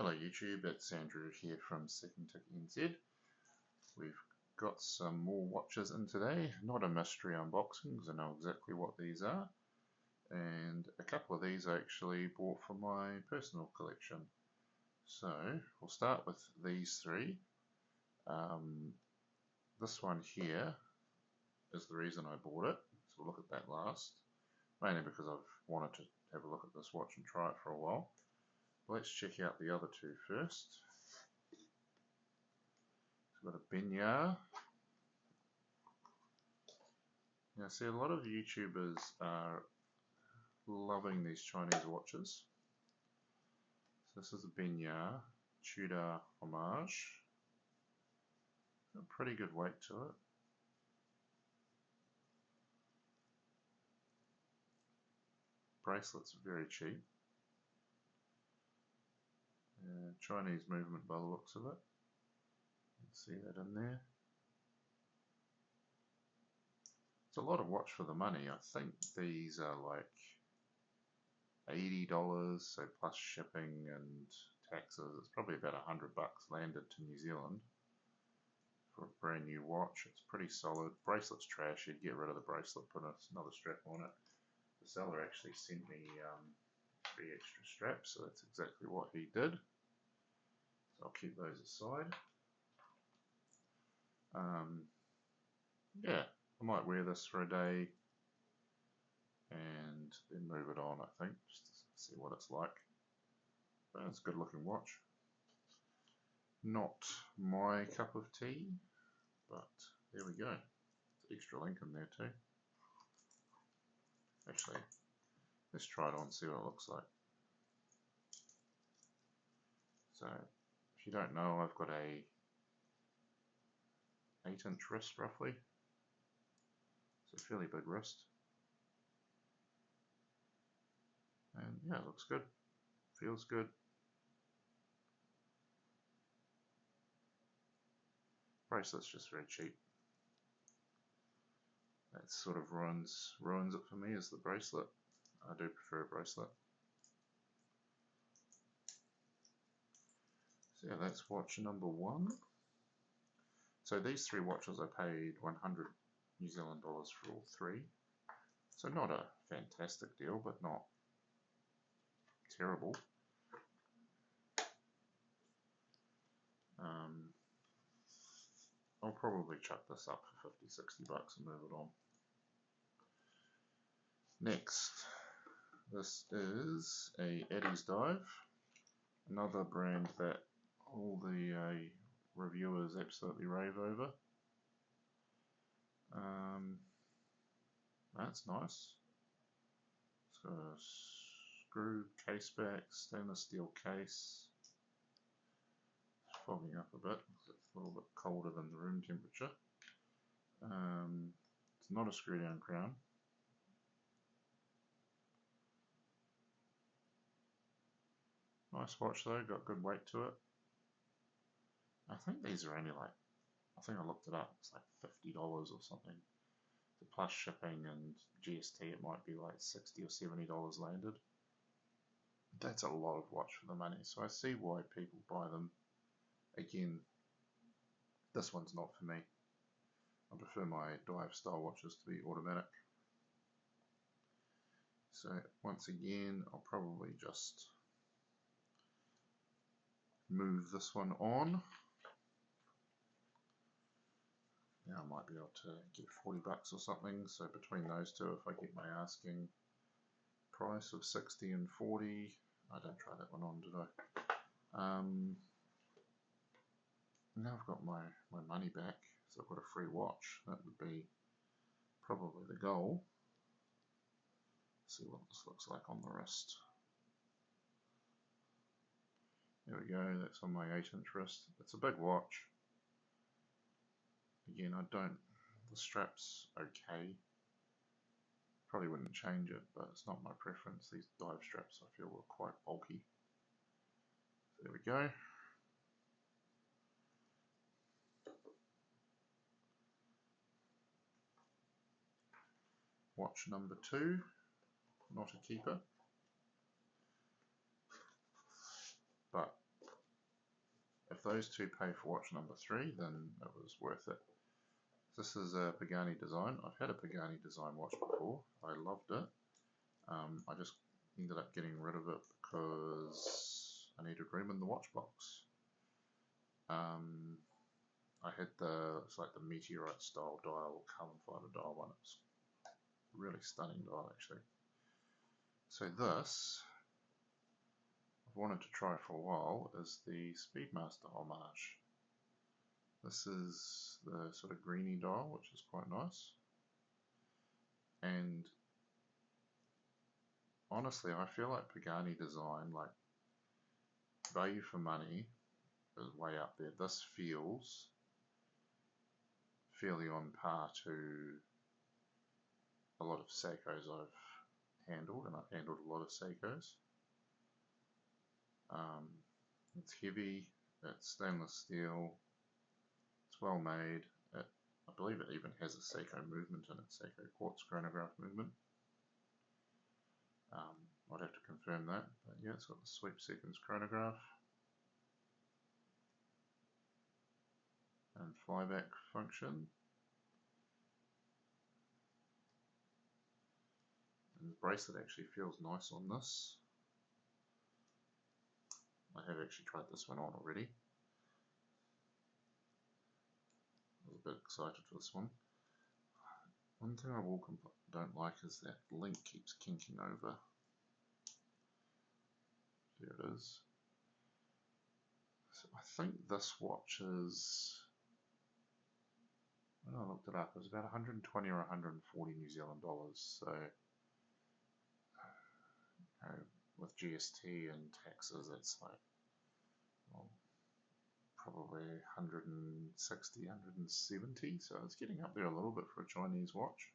Hello YouTube, it's Andrew here from dgwatchshopnz. We've got some more watches in today, not a mystery unboxing because I know exactly what these are, and a couple of these I actually bought for my personal collection. So we'll start with these three. This one here is the reason I bought it, so we'll look at that last, mainly because I've wanted to have a look at this watch and try it for a while. Let's check out the other two first. We've got a Binyar. Now see, a lot of YouTubers are loving these Chinese watches. So this is a Binyar Tudor homage. Got a pretty good weight to it. Bracelet's very cheap. Chinese movement by the looks of it. You can see that in there. It's a lot of watch for the money. I think these are like $80, so plus shipping and taxes. It's probably about $100 landed to New Zealand for a brand new watch. It's pretty solid. Bracelet's trash. You'd get rid of the bracelet, put another strap on it. The seller actually sent me 3 extra straps, so that's exactly what he did. So I'll keep those aside. Yeah, I might wear this for a day and then move it on, I think, just to see what it's like. But it's a good looking watch. Not my cup of tea, but there we go. There's extra link in there too. Actually, let's try it on and see what it looks like. So, if you don't know, I've got a 8-inch wrist roughly. It's a fairly big wrist. And yeah, it looks good. Feels good. Bracelet's just very cheap. That sort of ruins it for me, is the bracelet. I do prefer a bracelet. So yeah, that's watch number 1. So these 3 watches I paid 100 New Zealand dollars for all 3. So not a fantastic deal, but not terrible. I'll probably chuck this up for $50-60 and move it on. Next, this is a Eddie's Dive, another brand that all the reviewers absolutely rave over. That's nice. It's got a screw case back, stainless steel case. It's fogging up a bit because it's a little bit colder than the room temperature. It's not a screw down crown. Nice watch though, got good weight to it. I think these are only like, I think I looked it up, it's like $50 or something. The plus shipping and GST, it might be like $60 or $70 landed. That's a lot of watch for the money, so I see why people buy them. Again, this one's not for me. I prefer my dive style watches to be automatic. So once again, I'll probably just move this one on. Yeah, I might be able to get $40 or something. So between those two, if I get my asking price of 60 and 40, I don't try that one on, did I? Now I've got my money back, so I've got a free watch. That would be probably the goal. Let's see what this looks like on the wrist. There we go, that's on my 8-inch wrist. It's a big watch. Again, the strap's okay. Probably wouldn't change it, but it's not my preference. These dive straps I feel were quite bulky. So there we go. Watch number 2, not a keeper, but if those two pay for watch number 3, then it was worth it. This is a Pagani design. I've had a Pagani design watch before. I loved it. I just ended up getting rid of it because I needed room in the watch box. I had it's like the meteorite style dial, carbon fiber dial one. It's a really stunning dial actually. So this, I've wanted to try for a while, is the Speedmaster homage. This is the sort of greeny dial, which is quite nice. And honestly, I feel like Pagani design, like value for money, is way up there. This feels fairly on par to a lot of Seikos I've handled, and I've handled a lot of Seikos. It's heavy, it's stainless steel, it's well made. I believe it even has a Seiko movement in it, Seiko quartz chronograph movement. I'd have to confirm that, but yeah, it's got the sweep seconds chronograph and flyback function. And the bracelet actually feels nice on this. I have actually tried this one on already. I was a bit excited for this one. One thing I don't like is that link keeps kinking over. There it is. So I think this watch is, when I looked it up, it was about 120 or 140 New Zealand dollars. So with GST and taxes, it's like, well, probably 160, 170. So it's getting up there a little bit for a Chinese watch.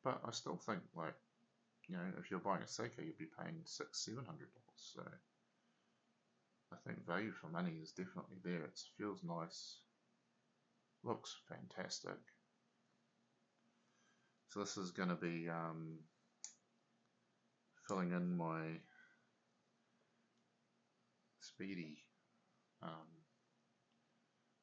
But I still think, like, you know, if you're buying a Seiko, you'd be paying $600–700. So I think value for money is definitely there. It feels nice, looks fantastic. So this is going to be filling in my Speedy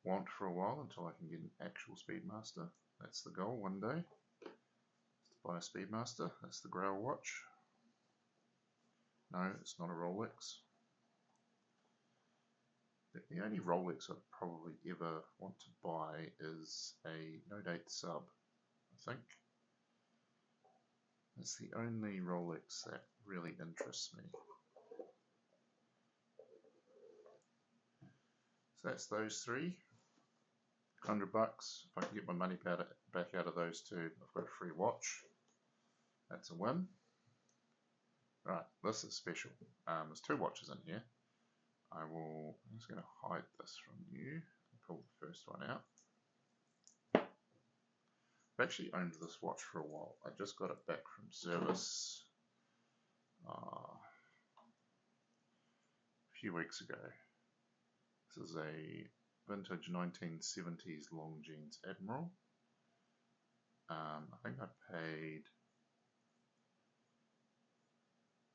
want for a while until I can get an actual Speedmaster. That's the goal one day, to buy a Speedmaster. That's the Grail watch. No, it's not a Rolex. The only Rolex I'd probably ever want to buy is a no-date sub, I think. It's the only Rolex that really interests me. So that's those three. $100. If I can get my money back out of those two, I've got a free watch. That's a win. Right, this is special. There's two watches in here. I'm just going to hide this from you. Pull the first one out. I've actually owned this watch for a while. I just got it back from service a few weeks ago. This is a vintage 1970s Longines Admiral. I think I paid,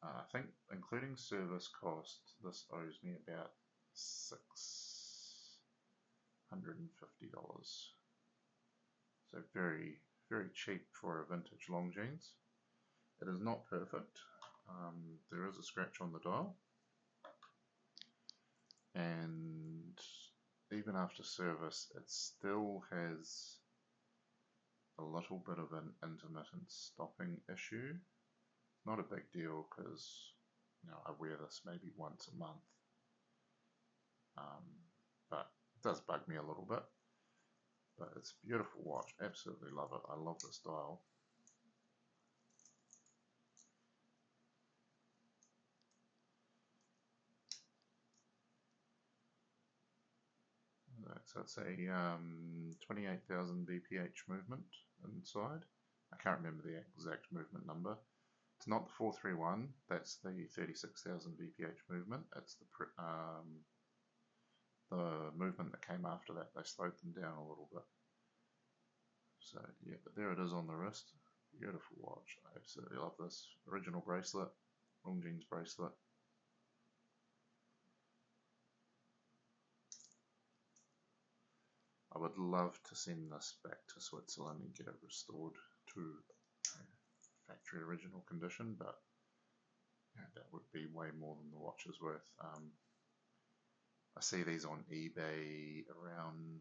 I think including service cost, this owes me about $650. So very, very cheap for a vintage Longines. It is not perfect. There is a scratch on the dial. And even after service, it still has a little bit of an intermittent stopping issue. Not a big deal because, you know, I wear this maybe once a month, but it does bug me a little bit. But it's a beautiful watch, absolutely love it. I love this dial. So it's a 28,000 BPH movement inside. I can't remember the exact movement number. It's not the 431, that's the 36,000 BPH movement. It's the movement that came after that. They slowed them down a little bit. So yeah, but there it is on the wrist. Beautiful watch. I absolutely love this. Original bracelet, Longines bracelet. I would love to send this back to Switzerland and get it restored to factory original condition, but that would be way more than the watch is worth. I see these on eBay around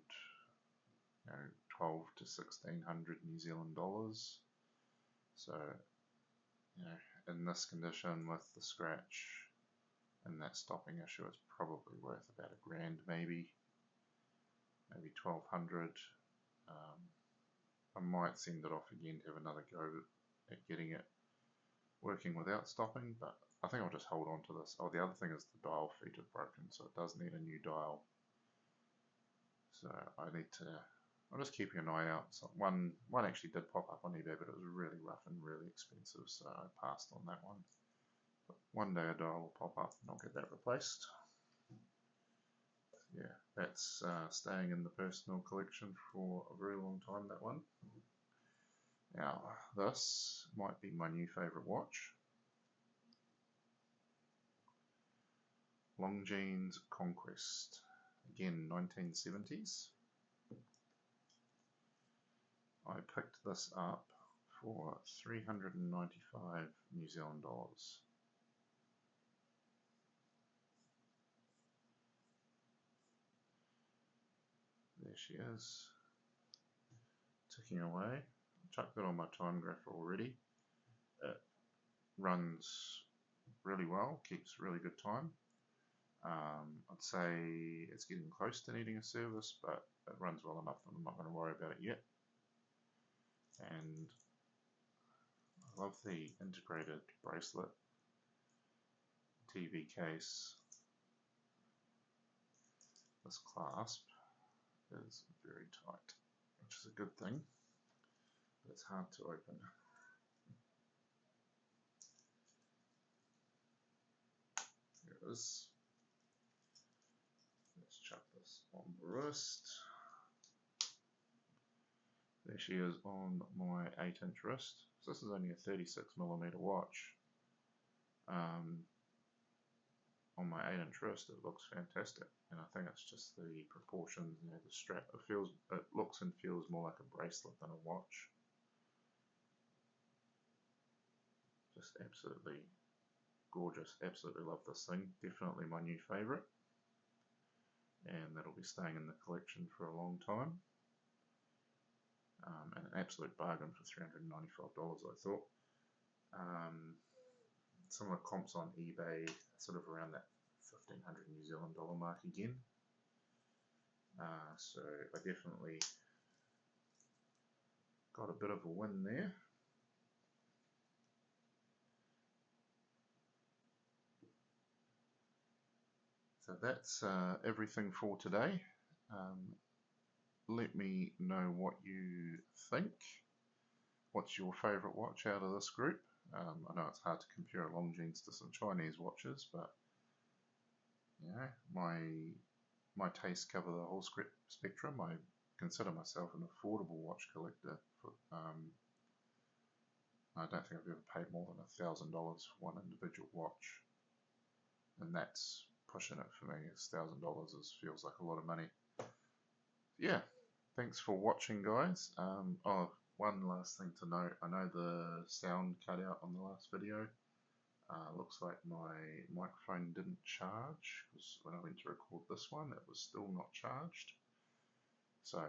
12 to 1600 New Zealand dollars. So, in this condition with the scratch and that stopping issue, it's probably worth about $1,000 maybe 1200. I might send it off again to have another go at getting it working without stopping, but I think I'll just hold on to this. Oh, the other thing is the dial feet are broken, so it does need a new dial. So I'm just keeping an eye out. So one actually did pop up on eBay, but it was really rough and really expensive, so I passed on that one. But one day a dial will pop up and I'll get that replaced. Yeah, that's staying in the personal collection for a very long time, that one. Now, this might be my new favourite watch. Longines Conquest. Again, 1970s. I picked this up for 395 New Zealand dollars. There she is, ticking away. Chucked it on my time graph already. It runs really well, keeps really good time. I'd say it's getting close to needing a service, but it runs well enough that I'm not going to worry about it yet. And I love the integrated bracelet, TV case. This clasp is very tight, which is a good thing, but it's hard to open. Here it is. Let's chuck this on the wrist. There she is on my 8-inch wrist. So this is only a 36mm watch. On my 8-inch wrist, it looks fantastic, and I think it's just the proportions. The strap. It looks and feels more like a bracelet than a watch. Just absolutely gorgeous. Absolutely love this thing. Definitely my new favourite, and that'll be staying in the collection for a long time. And an absolute bargain for $395, I thought. Some of the comps on eBay sort of around that 1500 New Zealand dollar mark again. So I definitely got a bit of a win there. So that's everything for today. Let me know what you think. What's your favourite watch out of this group? I know it's hard to compare Longines to some Chinese watches, but my tastes cover the whole spectrum. I consider myself an affordable watch collector. I don't think I've ever paid more than $1,000 for one individual watch, and that's pushing it for me. $1,000 feels like a lot of money. Yeah, thanks for watching, guys. Oh, one last thing to note. I know the sound cut out on the last video. Looks like my microphone didn't charge, because when I went to record this one, it was still not charged. So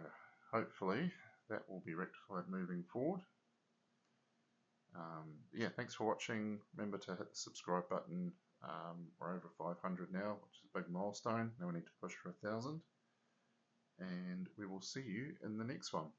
hopefully that will be rectified moving forward. Yeah, thanks for watching. Remember to hit the subscribe button. We're over 500 now, which is a big milestone. Now we need to push for 1,000. And we will see you in the next one.